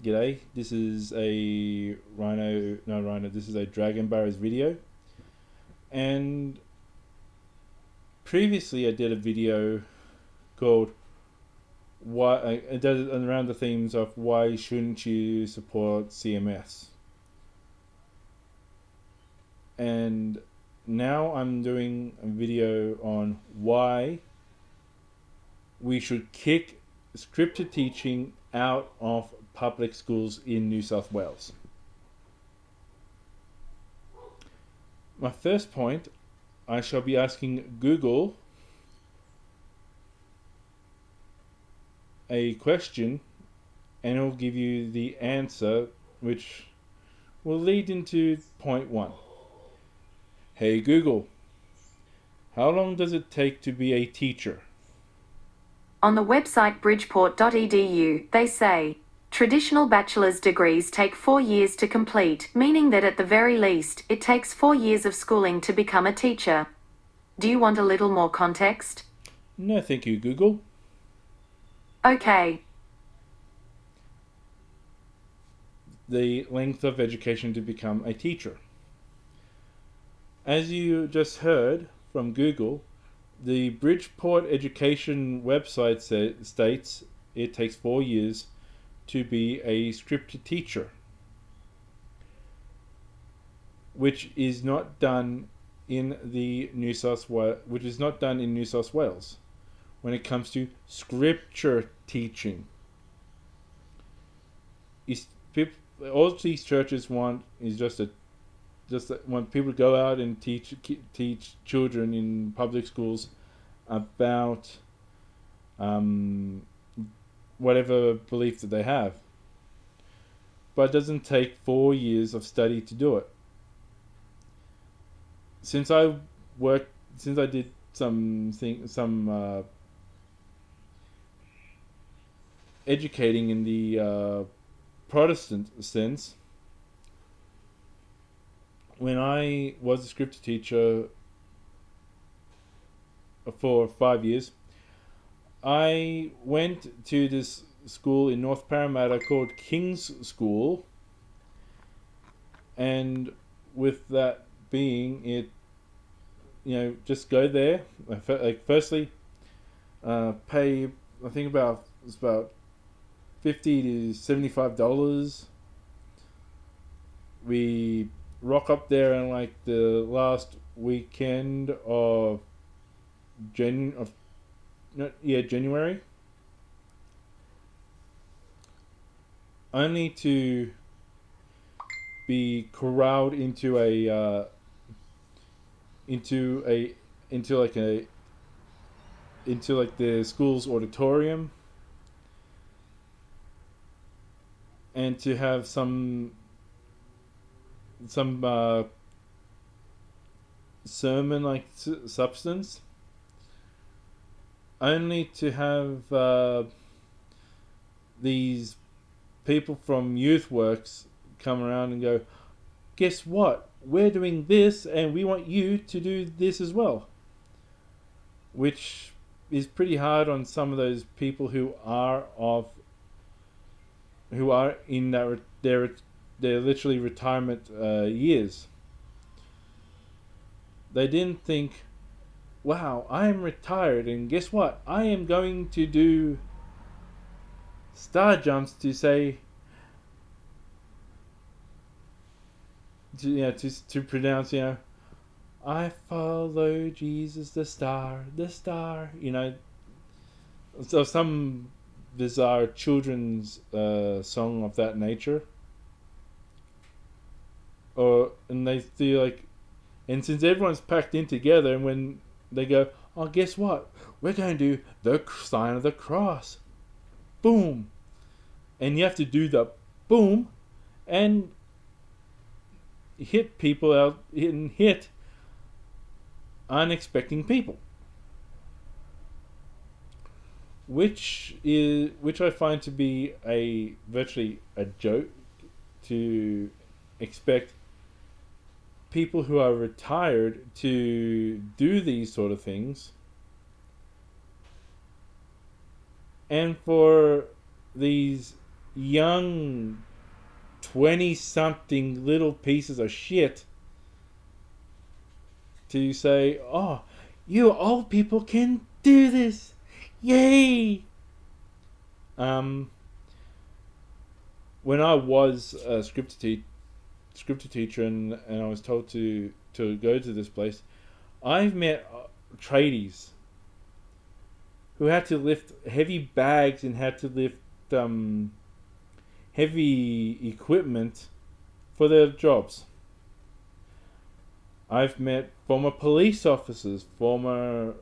G'day, this is a this is a Dragon Barrows video. And previously I did a video called why I did it around the themes of why shouldn't you support CMS. And now I'm doing a video on why we should kick scripted teaching out of public schools in New South Wales. My first point, I shall be asking Google a question and it'll give you the answer, which will lead into point one. Hey Google, how long does it take to be a teacher? On the website bridgeport.edu, they say, traditional bachelor's degrees take 4 years to complete, meaning that at the very least, it takes 4 years of schooling to become a teacher. Do you want a little more context? No, thank you, Google. Okay. The length of education to become a teacher. As you just heard from Google, the Bridgeport Education website states it takes 4 years to be a scripted teacher, which is not done in New South Wales when it comes to scripture teaching. All these churches want is just want people to go out and teach children in public schools about whatever belief that they have. But it doesn't take 4 years of study to do it. Since I did some educating in the Protestant sense, when I was a scripture teacher for 5 years, I went to this school in North Parramatta called King's School, and with that being it, just go there. Firstly, pay I think about $50 to $75. We rock up there in like the last weekend of January, only to be corralled into the school's auditorium, and to have some sermon like substance, only to have these people from youth works come around and go, guess what, we're doing this and we want you to do this as well, which is pretty hard on some of those people who are in their literally retirement years. They didn't think, wow, I am retired and guess what, I am going to do star jumps to say to pronounce, I follow Jesus the star, so some bizarre children's song of that nature. And they feel like, and since everyone's packed in together, and when they go, oh, guess what, we're going to do the sign of the cross, boom, and you have to do the boom and hit people out and hit unexpecting people, which I find to be virtually a joke, to expect people who are retired to do these sort of things, and for these young 20-something little pieces of shit to say, oh, you old people can do this. Yay! When I was a scripted teacher and I was told to go to this place, I've met tradies who had to lift heavy bags and had to lift heavy equipment for their jobs. I've met former police officers, former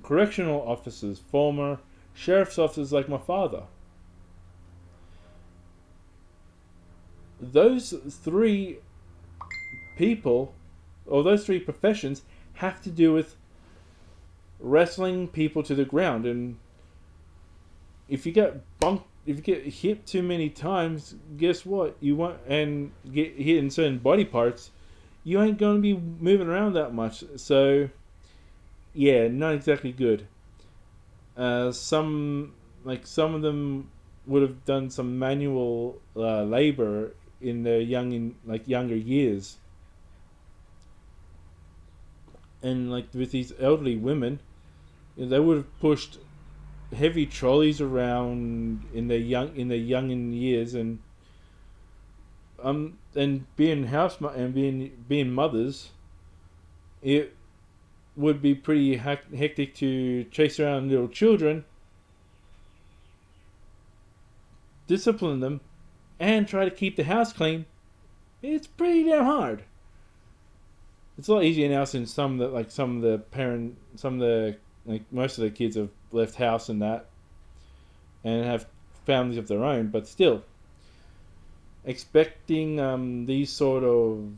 correctional officers, former sheriff's officers like my father. Those three people, or those three professions, have to do with wrestling people to the ground. And if you get hit too many times, guess what? You want and get hit in certain body parts, you ain't going to be moving around that much. So, yeah, not exactly good. Some of them would have done some manual labor in their younger years, and like with these elderly women, they would have pushed heavy trolleys around in their young years, and being being mothers, it would be pretty hectic to chase around little children, discipline them, and try to keep the house clean. It's pretty damn hard. It's a lot easier now since most of the kids have left house and that, and have families of their own. But still, expecting these sort of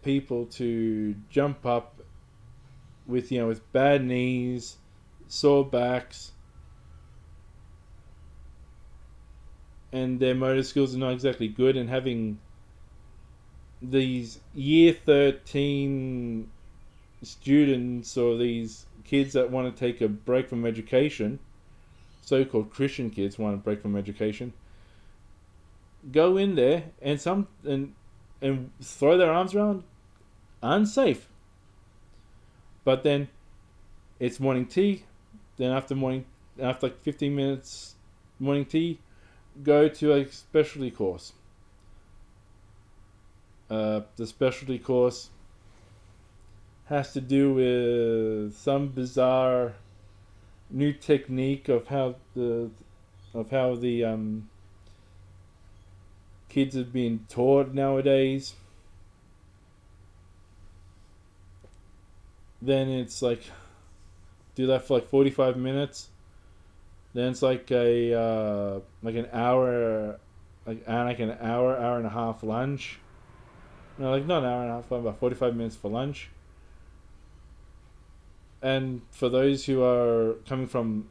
people to jump up with bad knees, sore backs, and their motor skills are not exactly good, and having these year 13 students or these kids that want to take a break from education, so-called Christian kids want to break from education, go in there and throw their arms around, unsafe. But then it's morning tea. Then after like 15 minutes morning tea, go to a specialty course. The specialty course has to do with some bizarre new technique of how the kids are being taught nowadays. Then it's like do that for like 45 minutes. Then it's like an hour and a half lunch. No, like not an hour and a half, but about 45 minutes for lunch. And for those who are coming from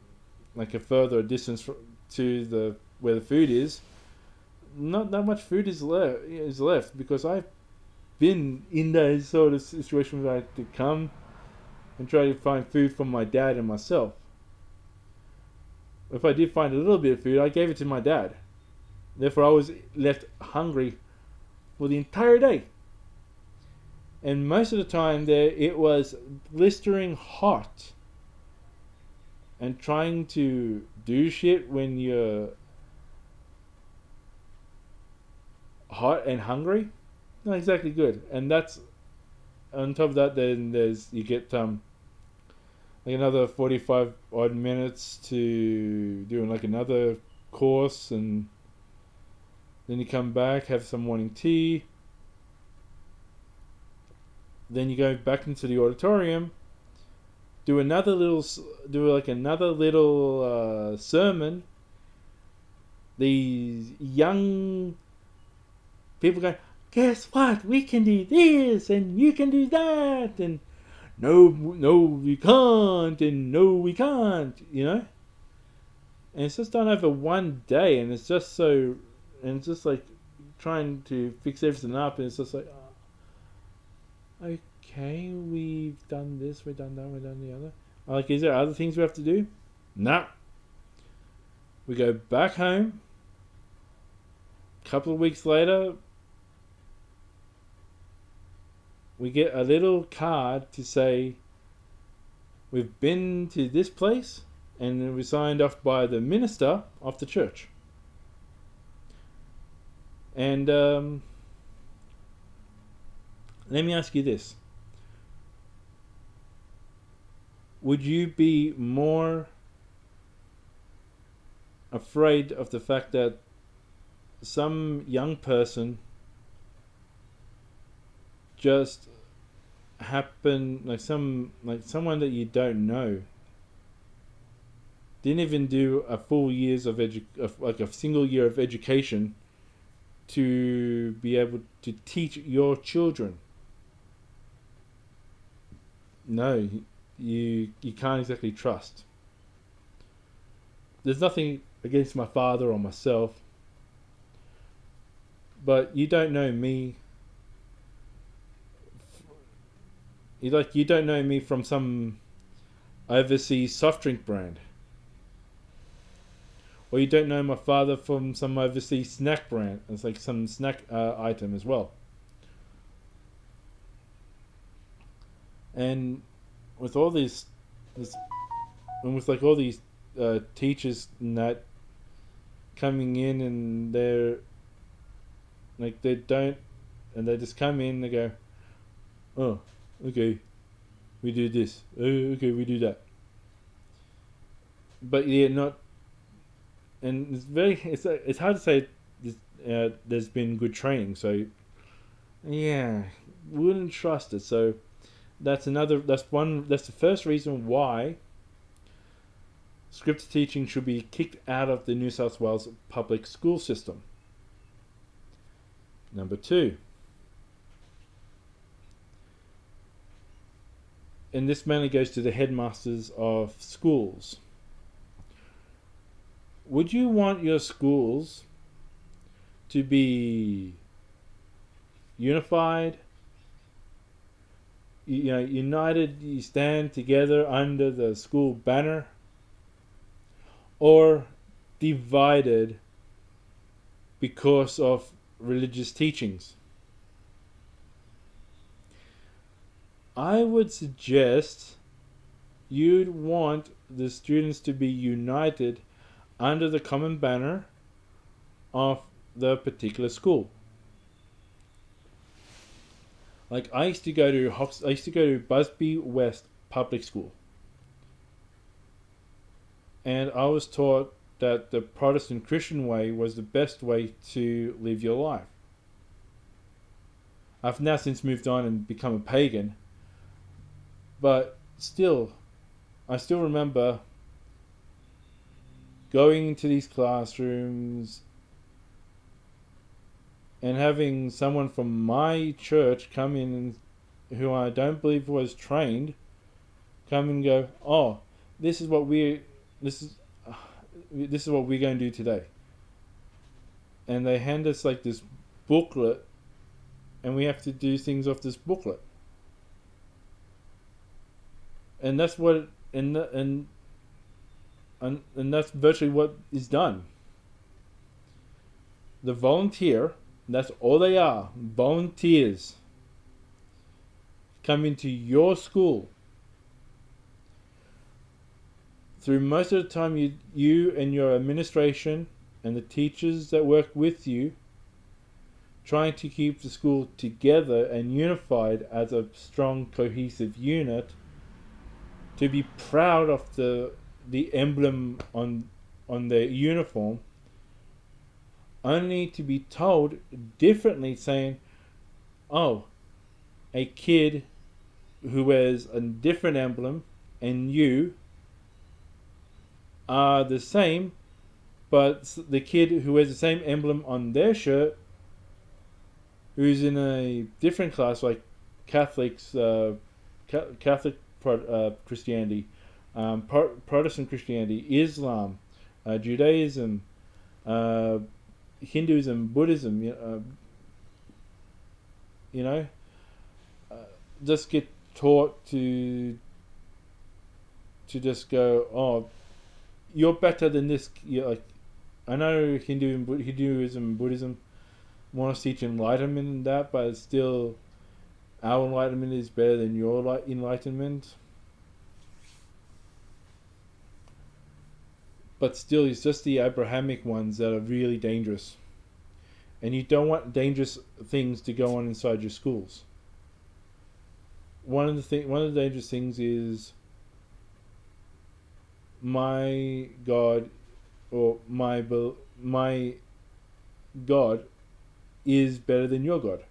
like a further distance to where the food is, not that much food is left, because I've been in those sort of situations where I had to come and try to find food for my dad and myself. If I did find a little bit of food, I gave it to my dad. Therefore, I was left hungry for the entire day. And most of the time there, it was blistering hot. And trying to do shit when you're hot and hungry, not exactly good. And that's on top of that. Then you get like another 45 odd minutes to do like another course, and then you come back, have some morning tea. Then you go back into the auditorium, do another little sermon. These young people go, guess what? We can do this, and you can do that, and no, you can't, and no, we can't. And it's just done over one day, and it's just like trying to fix everything up, and it's just like, okay, we've done this, we've done that, we've done the other. Like, is there other things we have to do? No. We go back home, couple of weeks later, we get a little card to say we've been to this place and it was signed off by the minister of the church. And let me ask you this. Would you be more afraid of the fact that some young person just someone that you don't know didn't even do a full years of a single year of education to be able to teach your children? No, you can't exactly trust. There's nothing against my father or myself, but you don't know me. You don't know me from some overseas soft drink brand, or you don't know my father from some overseas snack brand. It's like some snack item as well. And with all these, and with like all these teachers and that coming in, and they just come in, they go, oh, okay, we do this, okay, we do that, but yeah, not, and it's hard to say there's been good training, so yeah, wouldn't trust it. So that's the first reason why scripted teaching should be kicked out of the New South Wales public school system. Number 2, and this mainly goes to the headmasters of schools. Would you want your schools to be unified, united, you stand together under the school banner, or divided because of religious teachings? I would suggest you'd want the students to be united under the common banner of the particular school. Like I used to go to Busby West Public School, and I was taught that the Protestant Christian way was the best way to live your life. I've now since moved on and become a pagan, but I still remember going into these classrooms and having someone from my church come in, who I don't believe was trained, come and go, oh, this is what we're going to do today. And they hand us like this booklet, and we have to do things off this booklet. And that's what and that's virtually what is done. The volunteer, that's all they are, volunteers, come into your school. Through most of the time, you and your administration and the teachers that work with you, trying to keep the school together and unified as a strong, cohesive unit, to be proud of the emblem on their uniform, only to be told differently, saying, oh, a kid who wears a different emblem and you are the same, but the kid who wears the same emblem on their shirt, who's in a different class, like Catholics, Catholic Christianity, Protestant Christianity, Islam, Judaism, Hinduism, Buddhism, just get taught to just go, oh, you're better than this. Like, I know Hinduism, Buddhism, want to teach enlightenment in that, but it's still our enlightenment is better than your enlightenment. But still, it's just the Abrahamic ones that are really dangerous. And you don't want dangerous things to go on inside your schools. One of the dangerous things is my God, or my God is better than your God,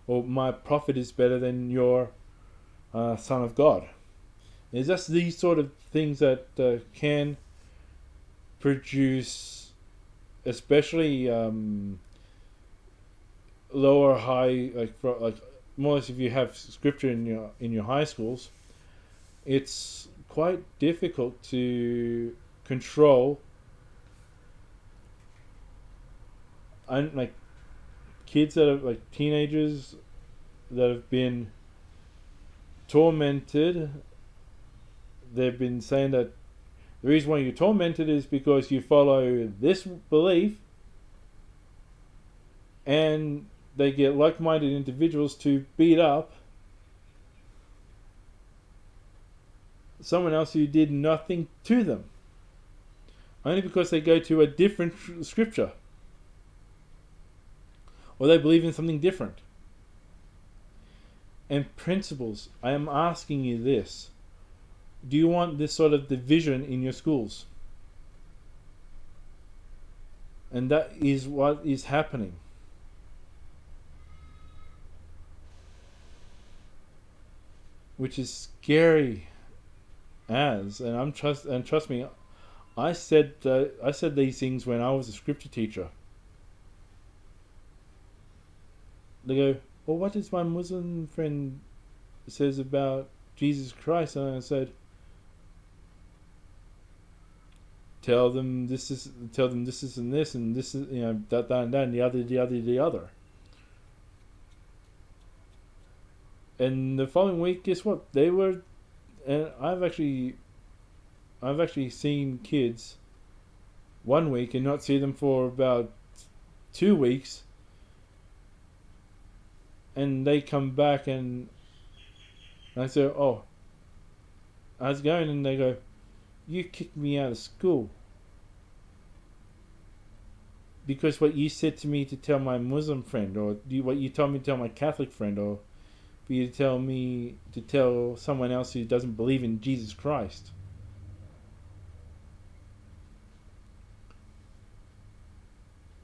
or my prophet is better than your son of God. It's just these sort of things that can produce, especially lower high, like more or less if you have scripture in your high schools, it's quite difficult to control like kids that are like teenagers that have been tormented. They've been saying that the reason why you're tormented is because you follow this belief, and they get like-minded individuals to beat up someone else who did nothing to them, only because they go to a different scripture, or they believe in something different. And principals, I am asking you this: do you want this sort of division in your schools? And that is what is happening. Which is scary and trust me, I said these things when I was a scripture teacher. They go, well, what does my Muslim friend says about Jesus Christ? And I said, tell them this is and this, and this is, that and the other. And the following week, guess what? They were, and I've actually seen kids 1 week and not see them for about 2 weeks, and they come back and I say, oh, how's it going? And they go, you kicked me out of school because what you said to me to tell my Muslim friend, or what you told me to tell my Catholic friend, or for you to tell me to tell someone else who doesn't believe in Jesus Christ.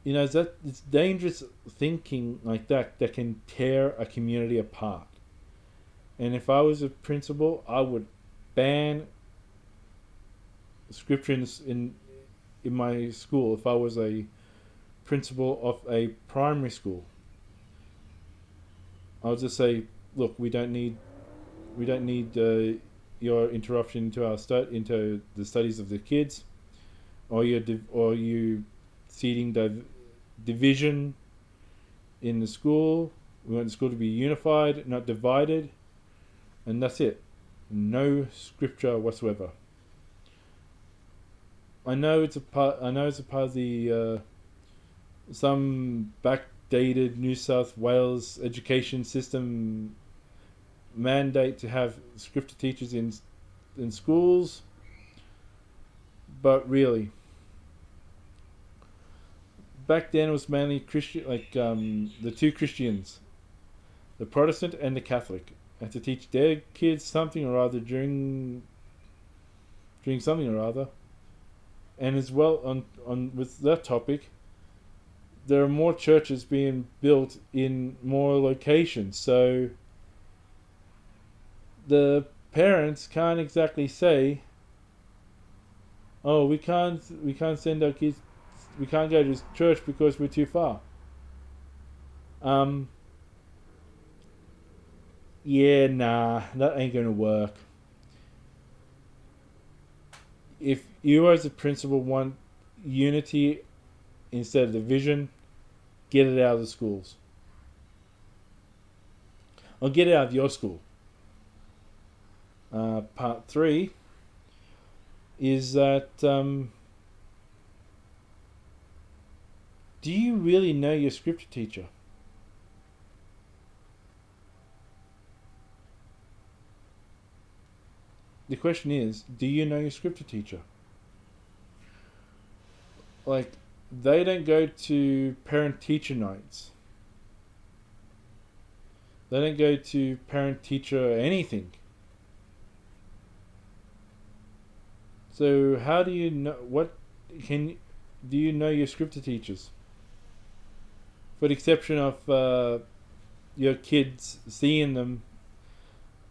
It's dangerous thinking like that can tear a community apart. And if I was a principal, I would ban scripture in my school. If I was a principal of a primary school, I would just say, look, we don't need your interruption into the studies of the kids, or you seeding division in the school. We want the school to be unified, not divided, and that's it. No scripture whatsoever. I know it's a part of the some backdated New South Wales education system mandate to have scripture teachers in schools, but really, back then it was mainly Christian, like the two Christians, the Protestant and the Catholic, had to teach their kids something or other during something or other. And as well, on with that topic, there are more churches being built in more locations, so the parents can't exactly say, oh, we can't send our kids, we can't go to church because we're too far. Yeah, nah, that ain't gonna work. If you as a principal want unity instead of division, get it out of the schools. Or get it out of your school. Part 3 is that do you really know your scripture teacher? The question is, do you know your scripture teacher? Like, they don't go to parent-teacher nights. They don't go to parent-teacher anything. So how do you know, do you know your scripture teachers? For the exception of your kids seeing them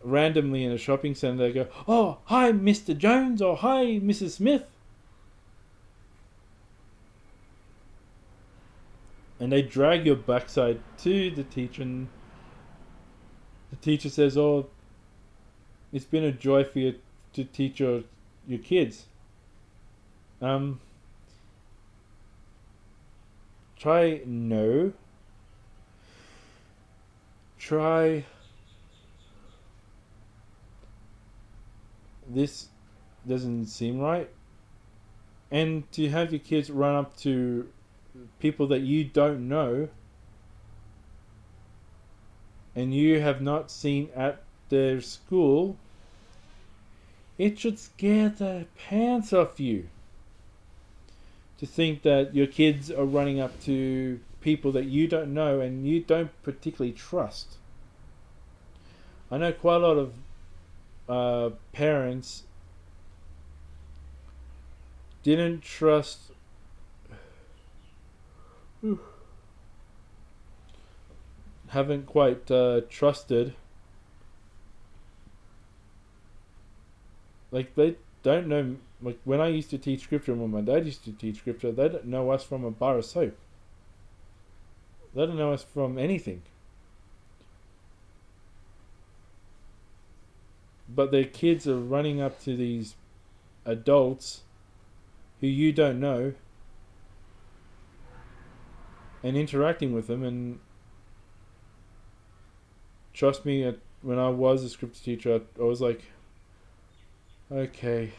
randomly in a shopping centre, they go, "Oh, hi, Mr. Jones," or "Hi, Mrs. Smith," and they drag your backside to the teacher, and the teacher says, "Oh, it's been a joy for you to teach your kids. Try no. Try this doesn't seem right." And to have your kids run up to people that you don't know and you have not seen at their school, it should scare the pants off you. To think that your kids are running up to people that you don't know and you don't particularly trust. I know quite a lot of parents didn't trust, haven't quite trusted, like they don't know. Like when I used to teach scripture, when my dad used to teach scripture, they don't know us from a bar of soap. They don't know us from anything. But their kids are running up to these adults who you don't know and interacting with them. And trust me, when I was a scripture teacher, I was like, okay,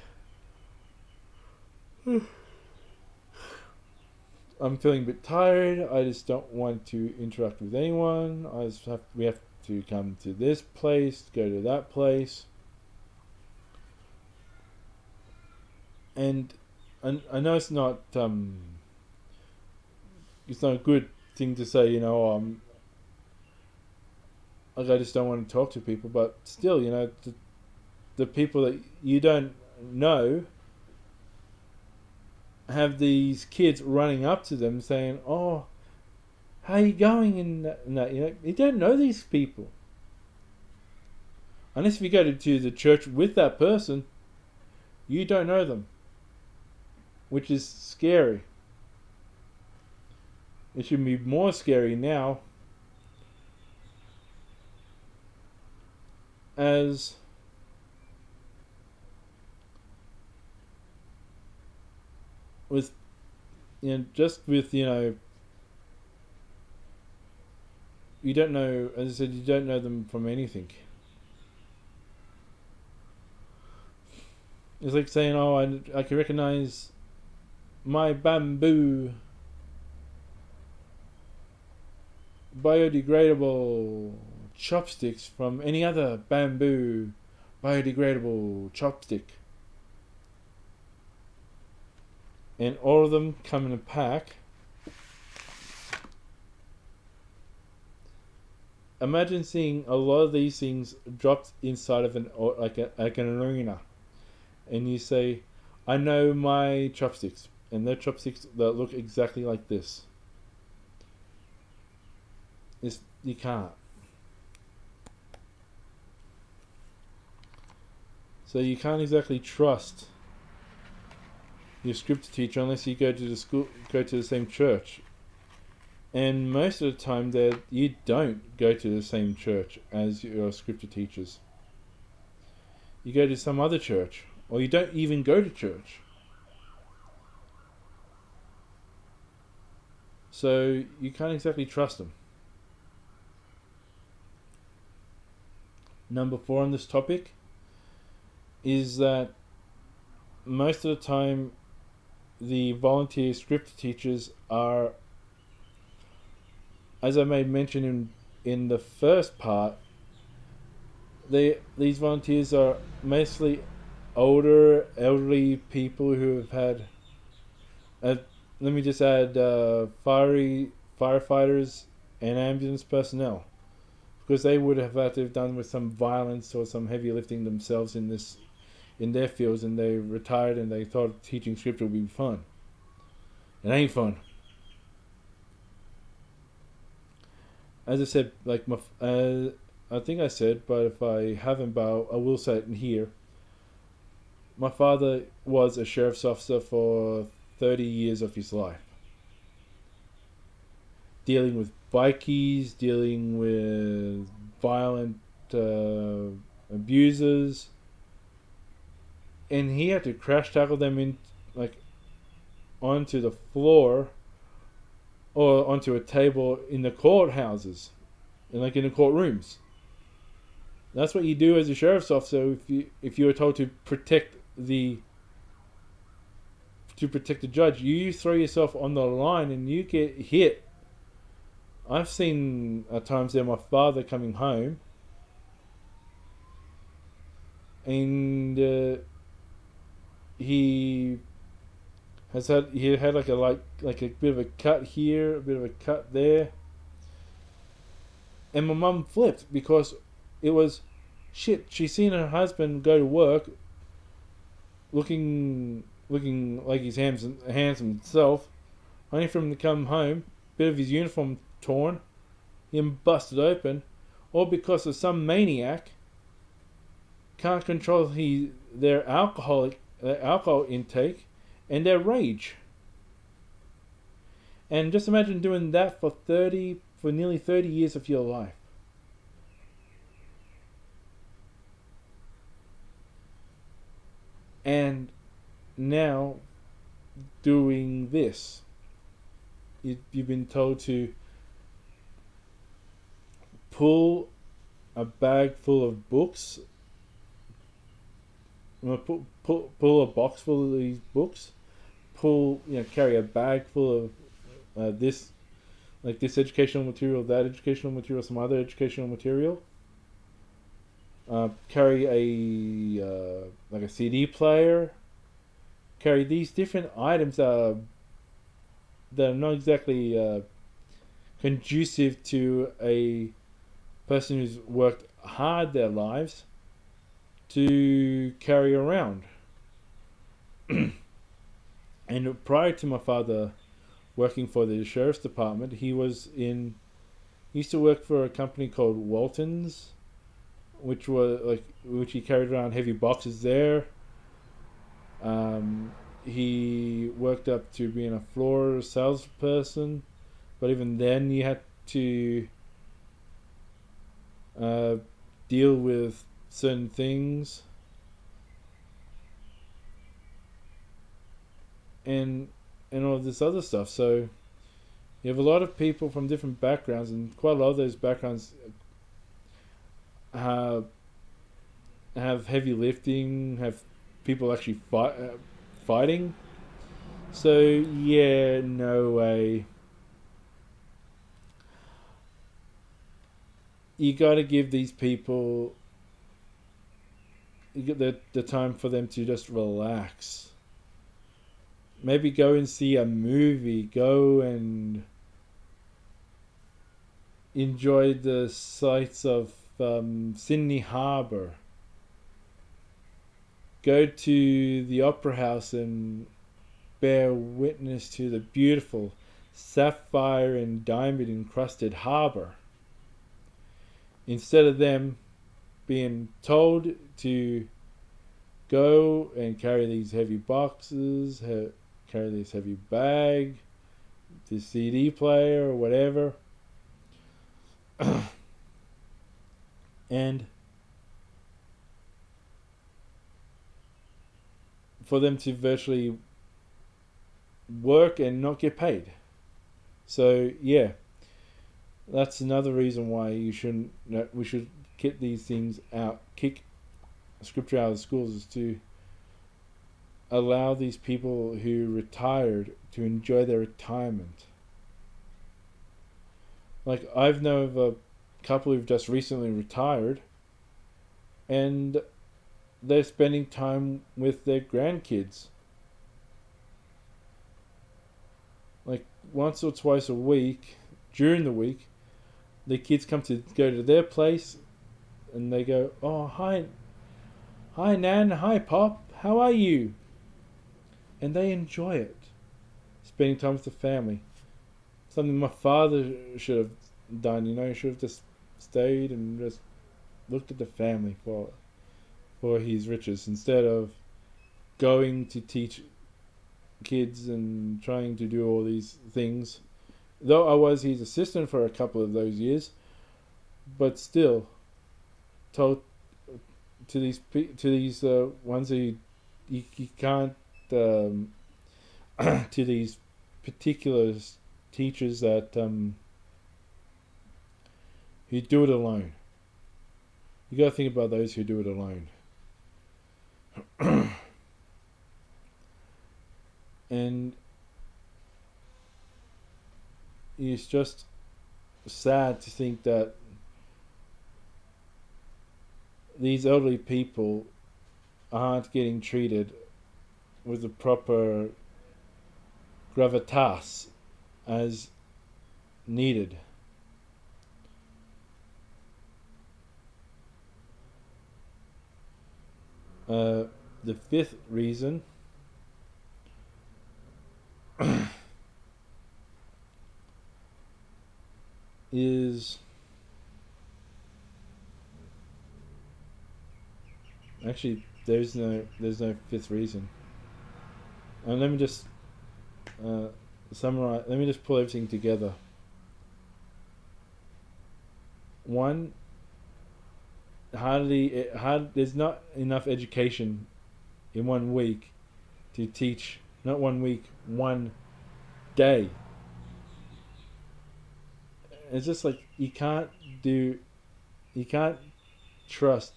I'm feeling a bit tired. I just don't want to interact with anyone. We have to come to this place, go to that place. And I know it's not a good thing to say, like I just don't want to talk to people, but still, the people that you don't know have these kids running up to them saying, "Oh, how are you going?" And that, you don't know these people. Unless if you go to the church with that person, you don't know them. Which is scary. It should be more scary now, as with you don't know, as I said, you don't know them from anything. It's like saying, "Oh, I can recognize my bamboo biodegradable chopsticks from any other bamboo biodegradable chopstick." And all of them come in a pack. Imagine seeing a lot of these things dropped inside of an arena, and you say, "I know my chopsticks," and they're chopsticks that look exactly like this. You can't. So you can't exactly trust your scripture teacher unless you go to the same church. And most of the time that you don't go to the same church as your scripture teachers. You go to some other church, or you don't even go to church. So you can't exactly trust them. Number 4 on this topic is that most of the time the volunteer scripture teachers are as I made mention in the first part, these volunteers are mostly elderly people who have had. Let me just add firefighters and ambulance personnel, because they would have had to have done with some violence or some heavy lifting themselves in their fields, and they retired and they thought teaching scripture would be fun. It ain't fun. As I said, I think I said, but if I haven't, I will say it in here. My father was a sheriff's officer for 30 years of his life, dealing with bikies, dealing with violent abusers, and he had to crash tackle them in onto the floor or onto a table in the courthouses, and in the courtrooms. That's what you do as a sheriff's officer if you are told to protect the judge. You throw yourself on the line and you get hit. I've seen at times there my father coming home and he had like a bit of a cut here, a bit of a cut there, and my mum flipped because it was shit. She seen her husband go to work, looking like he's handsome himself, only for him to come home, bit of his uniform torn, him busted open, all because of some maniac can't control their alcohol intake and their rage. And just imagine doing that for nearly 30 years of your life. And now doing this, you've been told to pull a bag full of books, pull a box full of these books, carry a bag full of this educational material, that educational material, some other educational material. Carry a CD player. Carry these different items that are not exactly conducive to a person who's worked hard their lives to carry around. And prior to my father working for the sheriff's department, he used to work for a company called Walton's, which he carried around heavy boxes there. He worked up to being a floor salesperson, but even then you had to deal with certain things, and all this other stuff. So you have a lot of people from different backgrounds, and quite a lot of those backgrounds have heavy lifting, have people actually fighting. So yeah, no way. You got to give these people the time for them to just relax. Maybe go and see a movie. Go and enjoy the sights of Sydney Harbour. Go to the Opera House and bear witness to the beautiful sapphire and diamond encrusted harbour, instead of them being told to go and carry these heavy boxes, carry this heavy bag, this CD player or whatever. And for them to virtually work and not get paid. So yeah, that's another reason why we should get these things out, kick scripture out of schools, is to allow these people who retired to enjoy their retirement. Like, I've known of a couple who've just recently retired, and they're spending time with their grandkids. Like, once or twice a week, during the week, the kids come to go to their place, and they go, "Oh, hi, Nan, hi, Pop, how are you?" And they enjoy it, spending time with the family. Something my father should have done. He should have just stayed and just looked at the family for his riches, instead of going to teach kids and trying to do all these things. Though I was his assistant for a couple of those years, but still, told to these ones who you can't to these particular teachers that who do it alone. You got to think about those who do it alone. And it's just sad to think that these elderly people aren't getting treated with the proper gravitas as needed. The fifth reason is actually there's no fifth reason. And let me just summarize. Let me just pull everything together. One, there's not enough education in 1 week to teach. Not 1 week, 1 day. It's just like you can't trust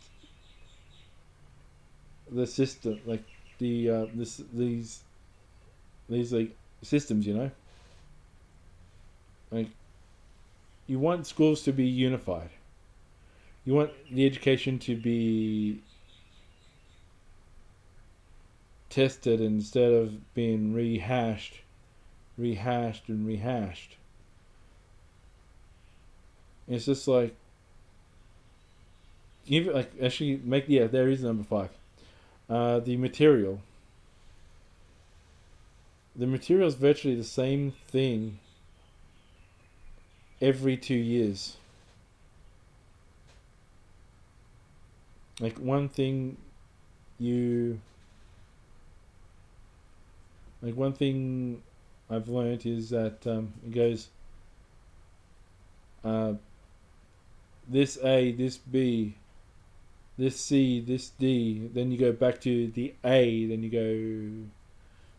the system, like these like systems, like you want schools to be unified. You want the education to be tested instead of being rehashed. It's just like there is number 5. The material. The material is virtually the same thing every 2 years. Like one thing I've learned is that it goes this A, this B, this C, this D, then you go back to the A, then you go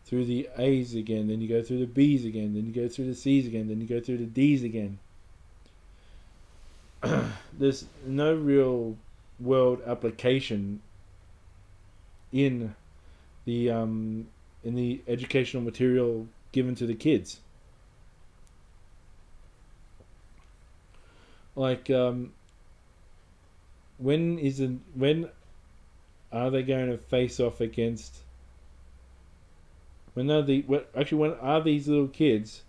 through the A's again, then you go through the B's again, then you go through the C's again, then you go through the D's again. There's no real world application in the educational material given to the kids. Like when are they going to face off against? When are these little kids?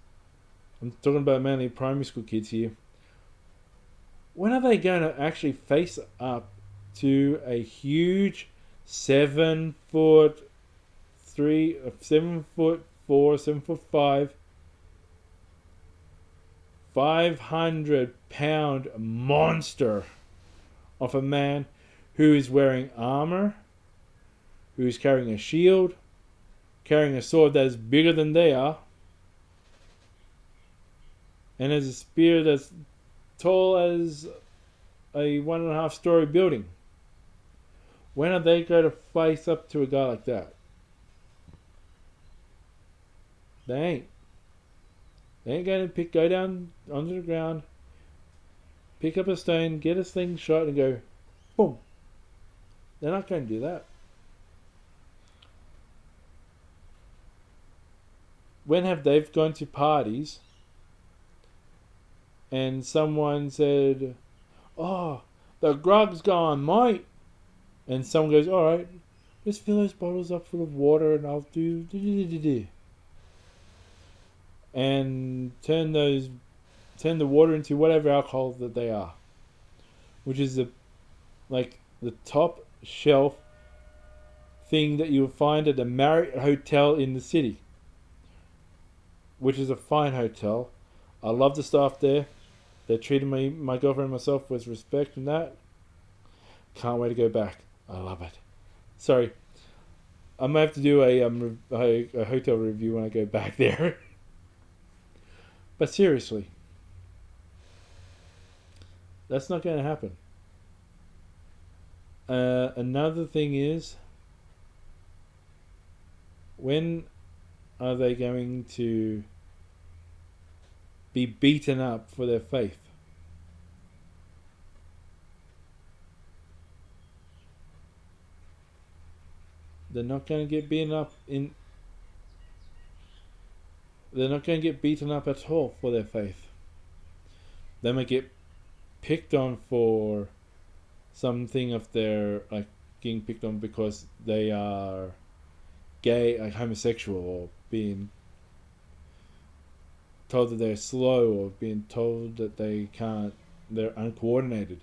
I'm talking about mainly primary school kids here. When are they going to actually face up to a huge 7 foot 3, 7 foot 4, 7 foot 5, 500-pound monster of a man who is wearing armor, who is carrying a shield, carrying a sword that is bigger than they are, and has a spear that's tall as a 1.5-story building? When are they going to face up to a guy like that? They ain't. They ain't going to go down onto the ground, pick up a stone, get a slingshot, and go, boom. They're not going to do that. When have they gone to parties and someone said, "Oh, the grog's gone, mate," and someone goes, "All right, just fill those bottles up full of water, and I'll do," and turn the water into whatever alcohol that they are, which is the top shelf thing that you'll find at a Marriott hotel in the city, which is a fine hotel. I love the staff there. They treated me, my girlfriend and myself with respect and that. Can't wait to go back. I love it. Sorry, I might have to do a hotel review when I go back there. But seriously, that's not going to happen. Another thing is, when are they going to be beaten up for their faith? They're not going to get beaten up They're not going to get beaten up at all for their faith. They might get picked on for something if they're getting picked on because they are gay, homosexual, or being told that they're slow, or being told that they're uncoordinated.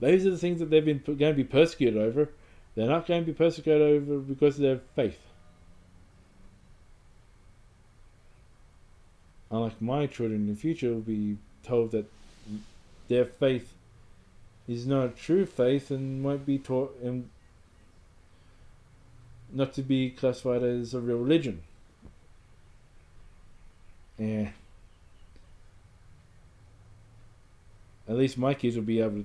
Those are the things that they've been going to be persecuted over. They're not going to be persecuted over because of their faith. Unlike my children in the future will be told that their faith is not a true faith and won't be taught and not to be classified as a real religion. Yeah. At least my kids will be able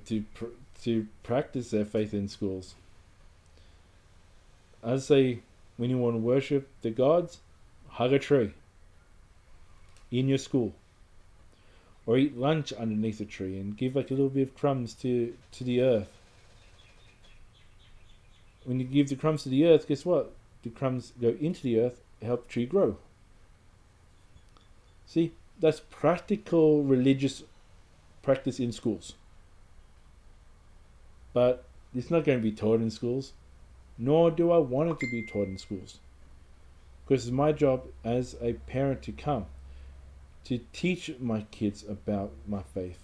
to practice their faith in schools. I'd say when you want to worship the gods, hug a tree in your school, or eat lunch underneath a tree and give a little bit of crumbs to the earth. When you give the crumbs to the earth, guess what? The crumbs go into the earth, help the tree grow. See, that's practical religious practice in schools. But it's not going to be taught in schools, nor do I want it to be taught in schools. Because it's my job as a parent to teach my kids about my faith.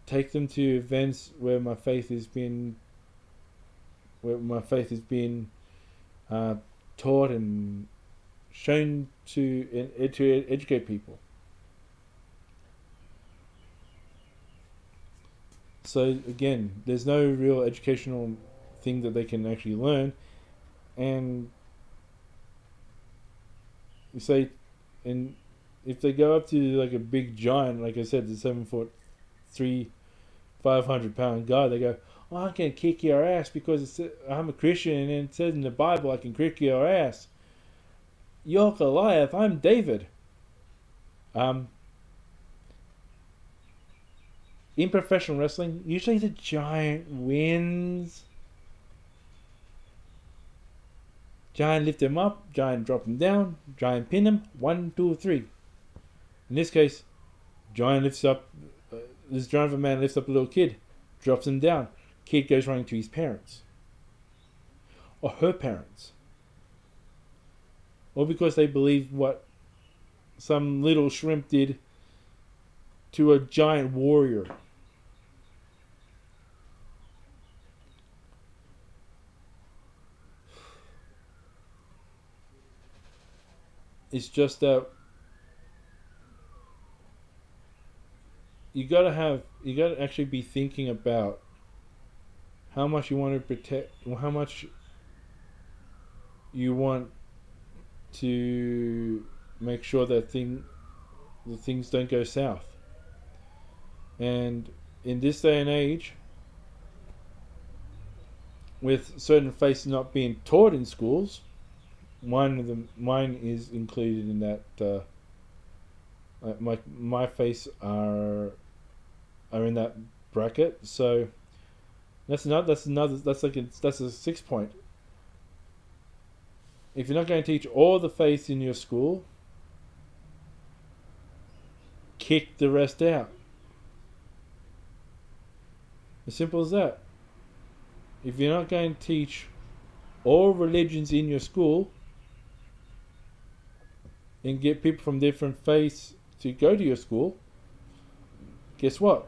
Take them to events where my faith has been taught and shown to educate people. So again, there's no real educational thing that they can actually learn, and you say, and if they go up to like a big giant, like I said, the 7'3", 500-pound guy, they go, "Oh, I can kick your ass because I'm a Christian and it says in the Bible I can kick your ass." You're Goliath, I'm David. In professional wrestling, usually the giant wins. Giant lift him up, giant drop him down, giant pin him, 1, 2, 3. In this case, giant lifts up, this giant of a man lifts up a little kid, drops him down. Kid goes running to his parents. Or her parents. Or because they believe what some little shrimp did to a giant warrior. It's just that you gotta actually be thinking about how much you want to protect, how much you want to make sure that the things don't go south. And in this day and age, with certain faiths not being taught in schools, mine is included in that. My faiths are in that bracket. So that's a 6 point. If you're not going to teach all the faiths in your school, kick the rest out. As simple as that. If you're not going to teach all religions in your school and get people from different faiths to go to your school, guess what?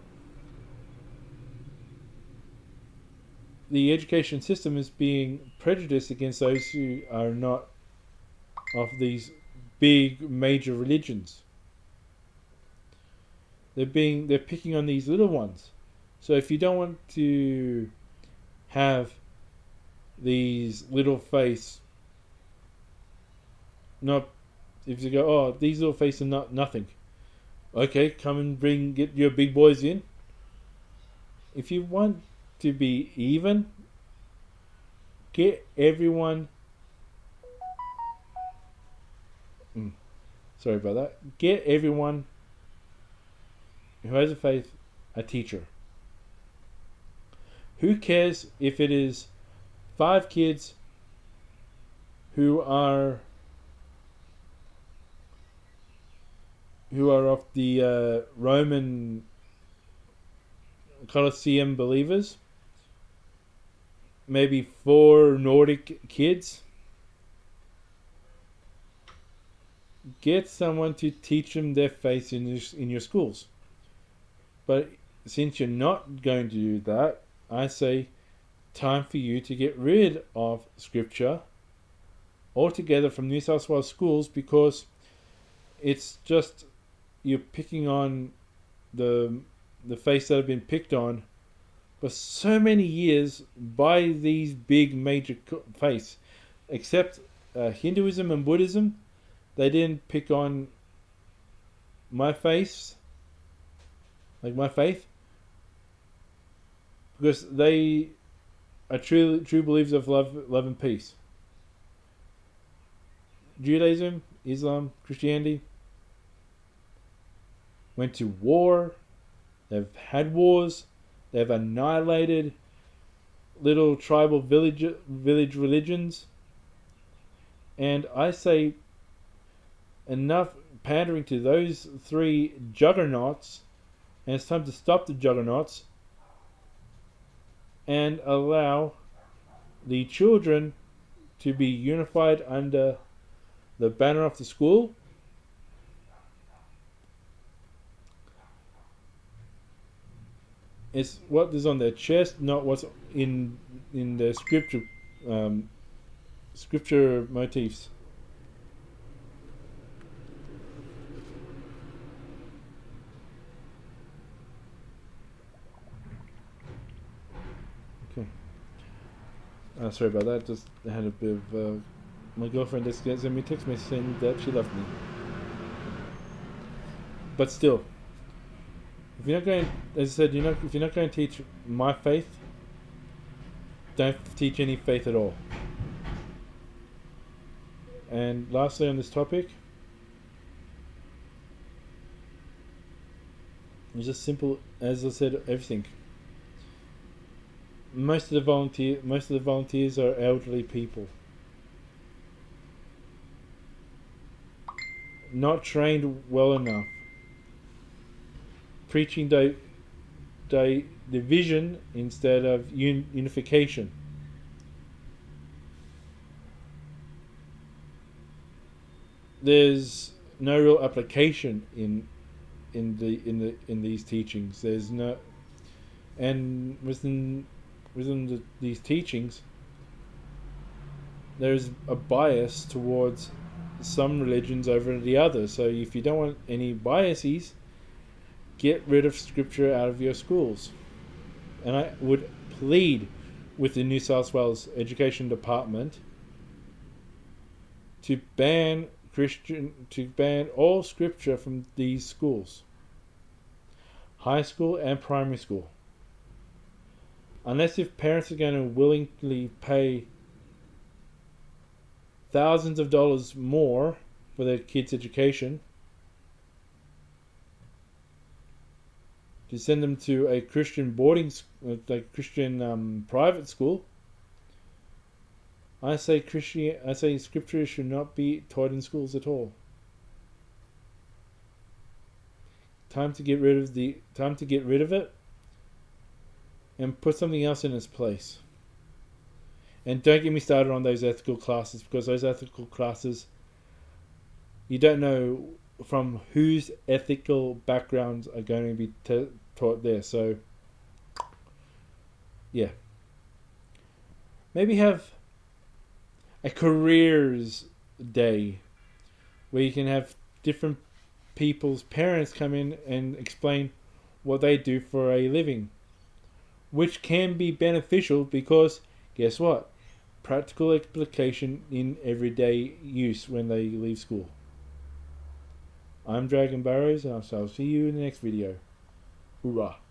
The education system is being prejudiced against those who are not of these big major religions. They're picking on these little ones. So if you don't want to have these little faiths, not if you go, oh, these little faiths are not nothing. Okay, come and get your big boys in. If you want to be even, get everyone. Sorry about that. Get everyone who has a faith a teacher. Who cares if it is 5 kids who are of the Roman Colosseum believers, maybe 4 Nordic kids. Get someone to teach them their faith in your schools. But since you're not going to do that, I say time for you to get rid of scripture altogether from New South Wales schools, because it's just you're picking on the faiths that have been picked on for so many years by these big major faiths. Except Hinduism and Buddhism, they didn't pick on my faith, like my faith, because they are true believers of love and peace. Judaism, Islam, Christianity went to war. They've had wars. They've annihilated little tribal village religions. And I say enough pandering to those 3 juggernauts, and it's time to stop the juggernauts and allow the children to be unified under the banner of the school. It's what is on their chest, not what's in the scripture motifs. Okay. Sorry about that. Just had a bit of my girlfriend just sent me a text message saying that she loved me. But still, if you're not going, as I said, if you're not going to teach my faith, don't teach any faith at all. And lastly on this topic, it's just simple, as I said, everything. Most of the volunteers are elderly people, not trained well enough, preaching division instead of unification. There's no real application in these teachings. There's no, and within these teachings, there's a bias towards some religions over the others. So if you don't want any biases, get rid of scripture out of your schools. And I would plead with the New South Wales Education Department to ban all scripture from these schools, high school and primary school. Unless if parents are going to willingly pay thousands of dollars more for their kids' education, to send them to a Christian boarding, like Christian private school, I say scripture should not be taught in schools at all. Time to get rid of it. and put something else in its place. And don't get me started on those ethical classes, because those ethical classes, you don't know from whose ethical backgrounds are going to be taught there. So, yeah. Maybe have a careers day where you can have different people's parents come in and explain what they do for a living, which can be beneficial because guess what? Practical application in everyday use when they leave school. I'm Dragon Burrows, and I'll see you in the next video. Hoorah!